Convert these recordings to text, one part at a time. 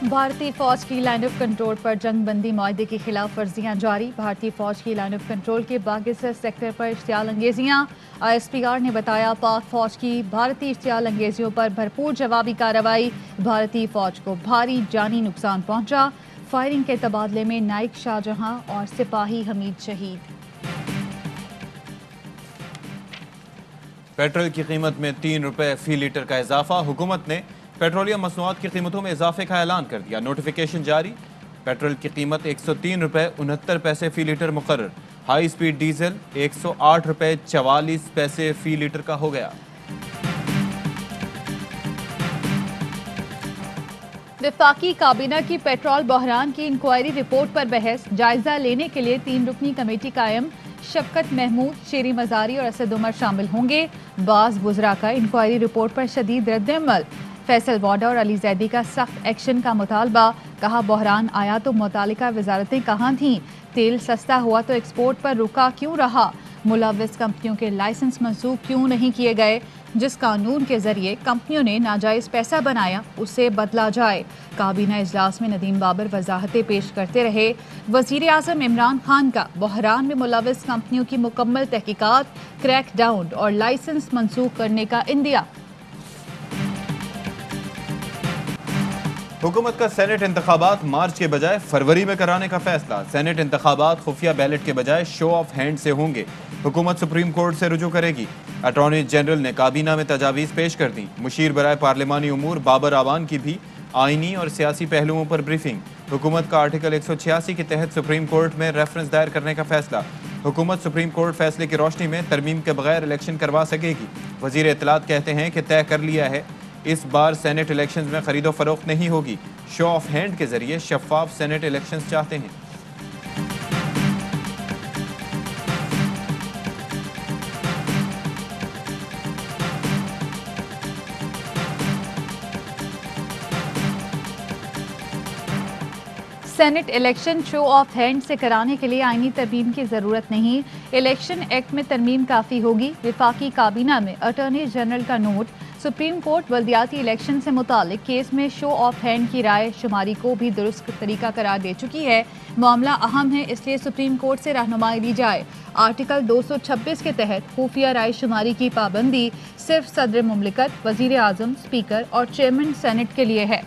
भारतीय फौज की लाइन ऑफ कंट्रोल पर जंग बंदी मुआहदे की खिलाफ वर्जियां जारी। भारतीय फौज की लाइन ऑफ कंट्रोल के बागेसर सेक्टर पर इश्तियाल अंगेजियां। ISPR ने बताया पाक फौज की भारतीय इश्तियाल अंगेजियों पर भरपूर जवाबी कार्रवाई। भारतीय फौज को भारी जानी नुकसान पहुंचा। फायरिंग के तबादले में नाइक शाहजहां और सिपाही हमीद शहीद। पेट्रोल की कीमत में 3 रुपए फी लीटर का इजाफा। हुकूमत ने पेट्रोलियम मसनूआत की कीमतों में इजाफे का ऐलान कर दिया। नोटिफिकेशन जारी। पेट्रोल की कीमत 103 रुपए 69 पैसे फी लीटर मुकर्रर। हाई स्पीड डीजल 108 रुपए 44 पैसे फी लीटर का हो गया। वफाकी काबीना की पेट्रोल बहरान की इंक्वायरी रिपोर्ट पर बहस। जायजा लेने के लिए 3 रुकनी कमेटी कायम। शफकत महमूद, शेरी मजारी और असद उमर शामिल होंगे। बाज बुजरा का इंक्वायरी रिपोर्ट पर शदीद रद्द-ए-अमल। फैसल वाडा और अली जैदी का सख्त एक्शन का मुतालबा। कहा बहरान आया तो मुतालिका वजारतें कहाँ थीं? तेल सस्ता हुआ तो एक्सपोर्ट पर रुका क्यों रहा? मुलव्वस कंपनियों के लाइसेंस मंसूख क्यों नहीं किए गए? जिस कानून के जरिए कंपनियों ने नाजायज पैसा बनाया उसे बदला जाए। काबीना इजलास में नदीम बाबर वजाहतें पेश करते रहे। वजीर आजम इमरान खान का बहरान में मुलव्वस कंपनियों की मुकम्मल तहकीकात, क्रैक डाउन और लाइसेंस मंसूख करने का इंदिया। हुकूमत का सेनेट इंतखाबात मार्च के बजाय फरवरी में कराने का फैसला। सेनेट इंतखाबात खुफिया बैलेट के बजाय शो ऑफ हैंड से होंगे। हुकूमत सुप्रीम कोर्ट से रुजू करेगी। अटॉर्नी जनरल ने काबीना में तजावीज़ पेश कर दी। मुशीर बराए पार्लिमानी उमूर बाबर आवान की भी आइनी और सियासी पहलुओं पर ब्रीफिंग। हुकूमत का आर्टिकल 186 के तहत सुप्रीम कोर्ट में रेफरेंस दायर करने का फैसला। हुकूमत सुप्रीम कोर्ट फैसले की रोशनी में तरमीम के बगैर इलेक्शन करवा सकेगी। वजीर इत्तलात कहते हैं कि तय कर लिया है इस बार सेनेट इलेक्शंस में खरीदो फरोख्त नहीं होगी। शो ऑफ हैंड के जरिए शफाफ सेनेट इलेक्शंस चाहते हैं। Senate election show off hand से कराने के लिए आईनी तरमीम की जरूरत नहीं। इलेक्शन एक्ट में तरमीम काफी होगी। वफाकी काबीना में अटॉर्नी जनरल का नोट। सुप्रीम कोर्ट बल्दियाती इलेक्शन से मुतालिक केस में शो ऑफ हैंड की राय शुमारी को भी दुरुस्त तरीका करार दे चुकी है। मामला अहम है इसलिए सुप्रीम कोर्ट से रहनुमाई ली जाए। आर्टिकल 226 के तहत खुफिया राय शुमारी की पाबंदी सिर्फ सदर मुमलिकत, वजीर आजम, स्पीकर और चेयरमैन सेनेट के लिए है।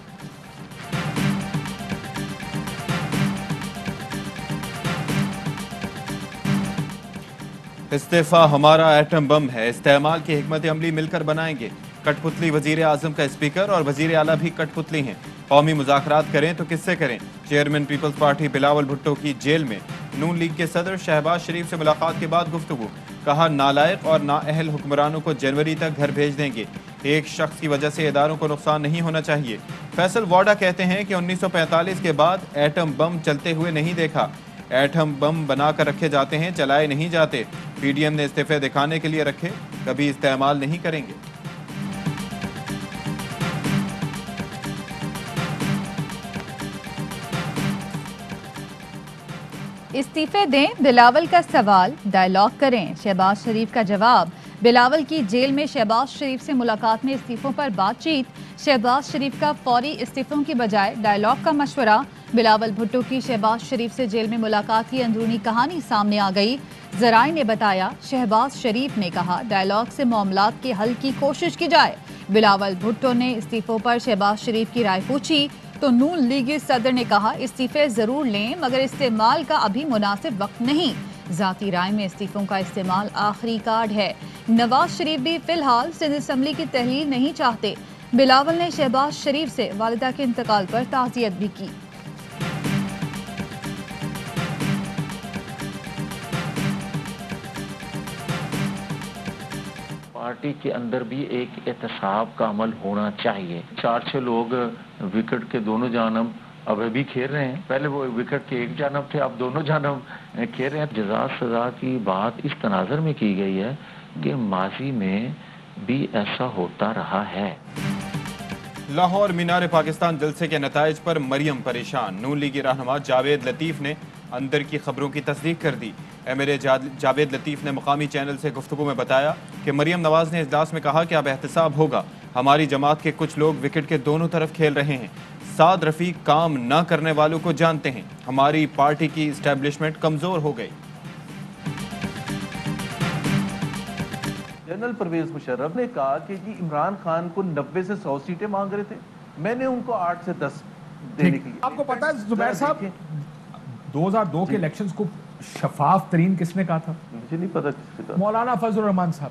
इस्तीफा हमारा एटम बम है, इस्तेमाल की हिकमत अमली मिलकर बनाएंगे। कठपुतली वजीर आजम का स्पीकर और वजीर आला भी कठपुतली हैं। कौमी मुज़ाकरात करें तो किससे करें? चेयरमैन पीपल्स पार्टी बिलावल भुट्टो की जेल में। नून लीग के सदर शहबाज शरीफ से मुलाकात के बाद गुफ्तगू। कहा नालायक और नाअहल हुक्मरानों को जनवरी तक घर भेज देंगे। एक शख्स की वजह से इदारों को नुकसान नहीं होना चाहिए। फैसल वाडा कहते हैं कि 1945 के बाद एटम बम चलते हुए नहीं देखा। एटम बम बनाकर रखे जाते हैं, चलाए नहीं जाते। पीडीएम ने इस्तीफे दिखाने के लिए रखे, कभी इस्तेमाल नहीं करेंगे। इस्तीफे दें, बिलावल का सवाल, डायलॉग करें, शहबाज शरीफ का जवाब। बिलावल की जेल में शहबाज शरीफ से मुलाकात में इस्तीफों पर बातचीत। शहबाज शरीफ का फौरी इस्तीफों की बजाय डायलॉग का मशवरा। बिलावल भुट्टो की शहबाज शरीफ से जेल में मुलाकात की अंदरूनी कहानी सामने आ गई। जराए ने बताया शहबाज शरीफ ने कहा डायलॉग से मामलात के हल की कोशिश की जाए। बिलावल भुट्टो ने इस्तीफों पर शहबाज शरीफ की राय पूछी तो नून लीग सदर ने कहा इस्तीफे जरूर लें मगर इस्तेमाल का अभी मुनासिब वक्त नहीं। जाती राय में इस्तीफों का इस्तेमाल आखिरी कार्ड है। नवाज शरीफ भी फिलहाल सिंध असम्बली की तहलील नहीं चाहते। बिलावल ने शहबाज शरीफ से वालिदा के इंतकाल पर ताज़ियत भी की। पार्टी के अंदर भी एक एहतसाब का अमल होना चाहिए। 4-6 लोग विकेट के दोनों जानब अब भी खेल रहे हैं। पहले वो विकेट के एक जानब थे, अब दोनों जानब खेल रहे हैं। जज़ा सज़ा की बात इस तनाज़र में की गई है कि माजी में भी ऐसा होता रहा है। लाहौर मीनार पाकिस्तान जलसे के नताइज पर मरियम परेशान। नून लीगी रहनुमा जावेद लतीफ़ ने अंदर की खबरों की तस्दीक कर दी। MLA जावेद लतीफ़ ने मुकामी चैनल से गुफ्तगू में बताया कि मरियम नवाज ने इजलास में कहा कि अब एहतसाब होगा। हमारी जमात के कुछ लोग विकेट के दोनों तरफ खेल रहे हैं। سعد رفیق کام نہ کرنے والوں کو جانتے ہیں. ہماری پارٹی کی اسٹیبلشمنٹ کمزور ہو گئی. جنرل پرویز مشرف نے کہا کہ جی عمران خان کو 90 سے 100 سیٹیں مانگ رہے تھے, میں نے ان کو 8 سے 10 دینے کے لیے. آپ کو پتا ہے زبیر صاحب 2002 کے الیکشنز کو شفاف ترین کس نے کہا تھا؟ مجھے نہیں پتا کس نے کہا. مولانا فضل الرحمان صاحب.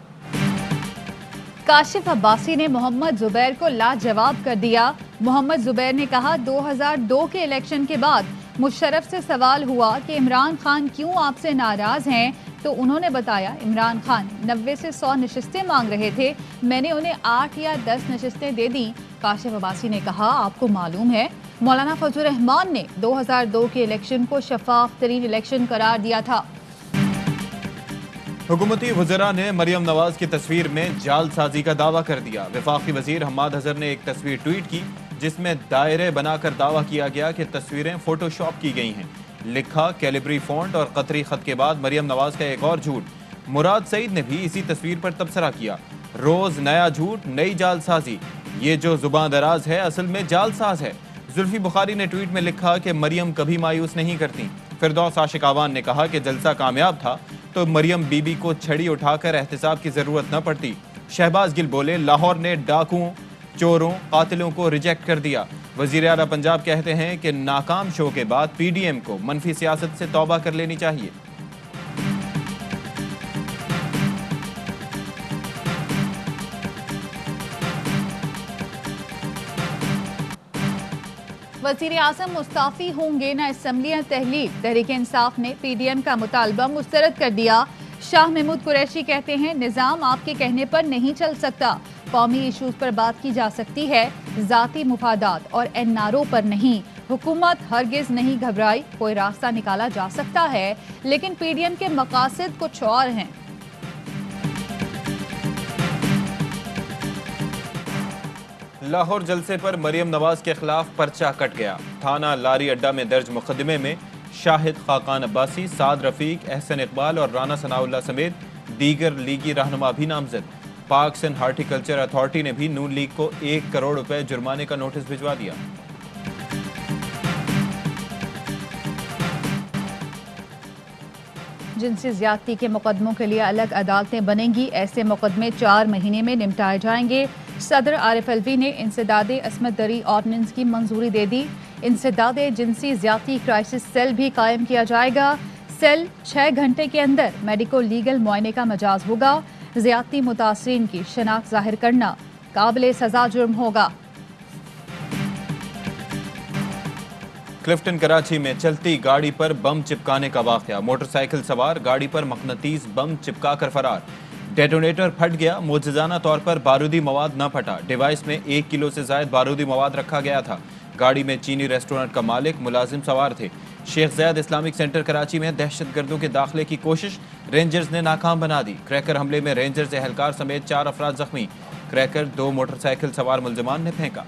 کاشف عباسی نے محمد زبیر کو لاجواب کر دیا. محمد زبیر نے کہا 2002 کے الیکشن کے بعد مشرف سے سوال ہوا کہ عمران خان کیوں آپ سے ناراض ہیں, تو انہوں نے بتایا عمران خان 90 سے 100 نشستیں مانگ رہے تھے, میں نے انہیں 8 یا 10 نشستیں دے دیں. کاشف عباسی نے کہا آپ کو معلوم ہے مولانا فضل الرحمان نے 2002 کے الیکشن کو شفاف ترین الیکشن قرار دیا تھا. حکومتی وزراء نے مریم نواز کی تصویر میں جعل سازی کا دعویٰ کر دیا. وفاقی وزیر حماد اظہر نے ایک تصویر ٹویٹ کی جس میں دائرے بنا کر دعویٰ کیا گیا کہ تصویریں فوٹو شاپ کی گئی ہیں. لکھا کیلیبری فونٹ اور قطری خط کے بعد مریم نواز کا ایک اور جھوٹ. مراد سعید نے بھی اسی تصویر پر تبصرہ کیا, روز نیا جھوٹ نئی جعل سازی, یہ جو زبان دراز ہے اصل میں جعل ساز ہے. زلفی بخاری نے ٹویٹ میں لکھا کہ مریم کبھی مایوس نہیں کرتی. فردوس عاشق آوان نے کہا کہ جلسہ کامیاب تھا تو مریم بی بی کو چھڑی اٹھا کر احتساب کی ضرورت نہ پڑتی. شہباز گل بولے لاہور نے ڈاکوؤں, چوروں, قاتلوں کو ریجیکٹ کر دیا. وزیر اعلیٰ پنجاب کہتے ہیں کہ ناکام شو کے بعد پی ڈی ایم کو منفی سیاست سے توبہ کر لینی چاہیے. وزیر اعظم مستعفی ہوں گے نہ اسمبلی تحلیل. تحریک انصاف نے پی ڈی ایم کا مطالبہ مسترد کر دیا. شاہ محمود قریشی کہتے ہیں نظام آپ کے کہنے پر نہیں چل سکتا, قومی ایشوز پر بات کی جا سکتی ہے, ذاتی مفادات اور این آر او پر نہیں. حکومت ہرگز نہیں گھبرائی, کوئی راستہ نکالا جا سکتا ہے, لیکن پی ڈی ایم کے مقاصد کچھ اور ہیں. لاہور جلسے پر مریم نواز کے خلاف پرچہ کٹ گیا. تھانہ لاری اڈا میں درج مقدمے میں شاہد خاقان عباسی, سعد رفیق, احسن اقبال اور رانا ثناء اللہ سمیت دیگر لیگی رہنما بھی نامزد. پاک سندھ ہارٹی کلچر اتھارٹی نے بھی نون لیگ کو 1 کروڑ روپے جرمانے کا نوٹس بھجوا دیا. جنسی زیادتی کے مقدموں کے لیے الگ عدالتیں بنیں گی. ایسے مقدمے 4 مہینے میں نمٹائے جائیں گے. صدر عارف الوی نے انسداد عصمت دری آرڈیننس کی منظوری دے دی. انسداد جنسی زیادتی کرائسس سیل بھی قائم کیا جائے گا. سیل 6 گھنٹے کے اندر میڈیکو لیگل معائنے کا مجاز ہوگا. زیادتی متاثرین کی شناخت ظاہر کرنا قابل سزا جرم ہوگا. کلفٹن کراچی میں چلتی گاڑی پر بم چپکانے کا واقعہ. موٹر سائیکل سوار گاڑی پر مقناطیس بم چپکا کر فرار. ڈیٹونیٹر پھٹ گیا, معجزانہ طور پر بارودی مواد نہ پھٹا. ڈیوائس میں 1 کلو سے زائد بارودی مواد رکھا گیا تھا. گاڑی میں چینی ریسٹورنٹ کا مالک, ملازم سوار تھے. شیخ زید اسلامک سینٹر کراچی میں دہشت گردوں کے داخلے کی کوشش رینجرز نے ناکام بنا دی. کریکر حملے میں رینجرز اہلکار سمیت 4 افراد زخمی. کریکر 2 موٹر سائیکل سوار ملزمان نے پھینکا.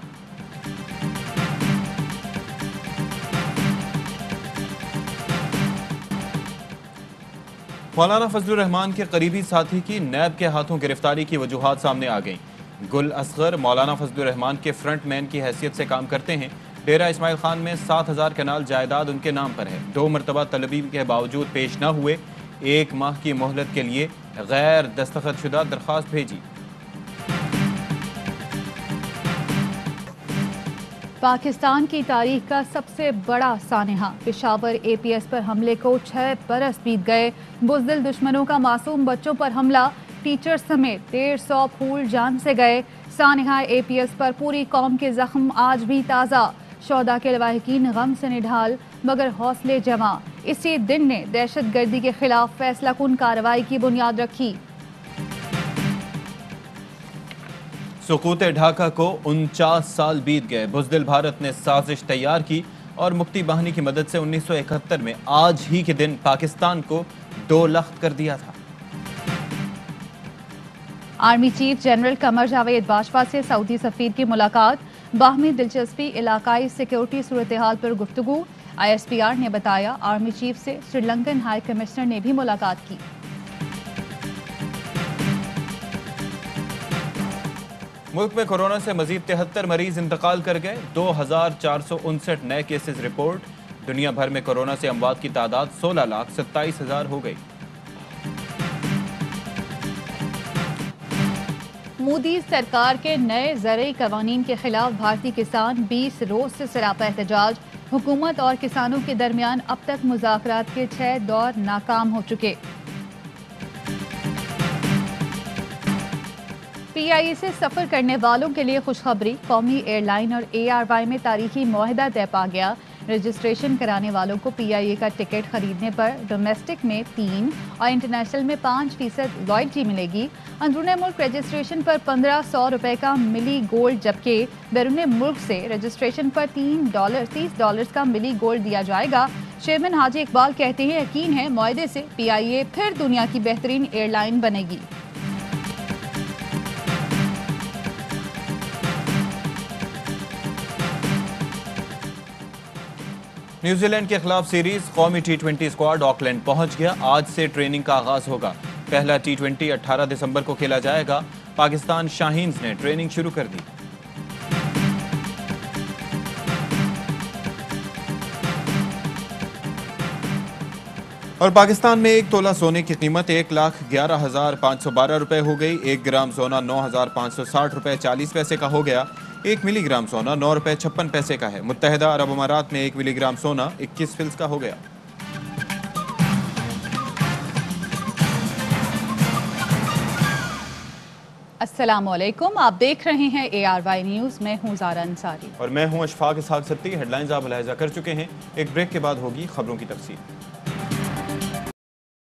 مولانا فضل الرحمان کے قریبی ساتھی کی نیب کے ہاتھوں گرفتاری کی وجوہات سامنے آ گئیں. گل اصغر مولانا فضل الرحمان کے فرنٹ مین کی حیثیت سے کام کرتے ہیں. ڈیرہ اسماعیل خان میں 7000 کنال جائیداد ان کے نام پر ہے. 2 مرتبہ طلبی کے باوجود پیش نہ ہوئے. 1 ماہ کی مہلت کے لیے غیر دستخط شدہ درخواست بھیجی. پاکستان کی تاریخ کا سب سے بڑا سانحہ. پشاور اے پی ایس پر حملے کو 6 برس بیت گئے. بزدل دشمنوں کا معصوم بچوں پر حملہ, ٹیچر سمیت 150 پھول جان سے گئے. سانحہ اے پی ایس پر پوری قوم کے زخم آج بھی تازہ. شہداء کے لواحقین غم سے نڈھال مگر حوصلے جمع. اسی دن نے دہشت گردی کے خلاف فیصلہ کن کارروائی کی بنیاد رکھی. سقوط ڈھاکہ کو 49 سال بیت گئے. بزدل بھارت نے سازش تیار کی اور مکتی باہنی کی مدد سے 1971 میں آج ہی کے دن پاکستان کو 2 لخت کر دیا تھا. Army chief general Qamar Javed Bajwa سے سعودی سفیر کی ملاقات. باہمی دلچسپی, علاقائی سیکیورٹی صورتحال پر گفتگو. آئی ایس پی آر نے بتایا آرمی چیف سے سری لنکن ہائی کمشنر نے بھی ملاقات کی. मुल्क में कोरोना से मजीद 73 मरीज इंतकाल कर गए, 2459 नए केसेस रिपोर्ट। दुनिया भर में कोरोना से अमवात की तादाद 16,27,000 हो गई। मोदी सरकार के नए ज़रई कवानीन के खिलाफ भारतीय किसान 20 रोज से सरापा एहतजाज। हुकूमत और किसानों के दरमियान अब तक मुज़ाकरात के 6 दौर नाकाम हो चुके। PIA से सफ़र करने वालों के लिए खुशखबरी, कौमी एयरलाइन और ARY में तारीखी मुआहिदा तय पा गया। रजिस्ट्रेशन कराने वालों को PIA का टिकट खरीदने पर डोमेस्टिक में 3 और इंटरनेशनल में 5% लॉयल्टी मिलेगी। अंदरूनी मुल्क रजिस्ट्रेशन पर 1500 रुपए का मिली गोल्ड, जबकि बैरून मुल्क से रजिस्ट्रेशन पर $30 का मिली गोल्ड दिया जाएगा। चेयरमैन हाजी इकबाल कहते हैं यकीन है मुआहदे से PIA फिर दुनिया की बेहतरीन एयरलाइन बनेगी। न्यूजीलैंड के खिलाफ सीरीज कौमी T20 स्क्वाड ऑकलैंड पहुंच गया। आज से ट्रेनिंग का आगाज होगा। पहला T20 18 दिसंबर को खेला जाएगा। पाकिस्तान शाहीन्स ने ट्रेनिंग शुरू कर दी। और पाकिस्तान में 1 तोला सोने की कीमत 1,11,512 रुपए हो गई। 1 ग्राम सोना 9,560 रुपए 40 पैसे का हो गया। 1 मिलीग्राम सोना 9 रुपए 56 पैसे का है। मुत्तहिदा अरब अमारात में 1 मिलीग्राम सोना 21 फिल्स का हो गया। अस्सलामुअलैकुम, आप देख रहे हैं ARY न्यूज़। मैं हूं ज़ारा अंसारी और मैं हूं अशफाक इसहाक सत्ती। हेडलाइंस आप मुलाहिजा कर चुके हैं। एक ब्रेक के बाद होगी खबरों की तफसील।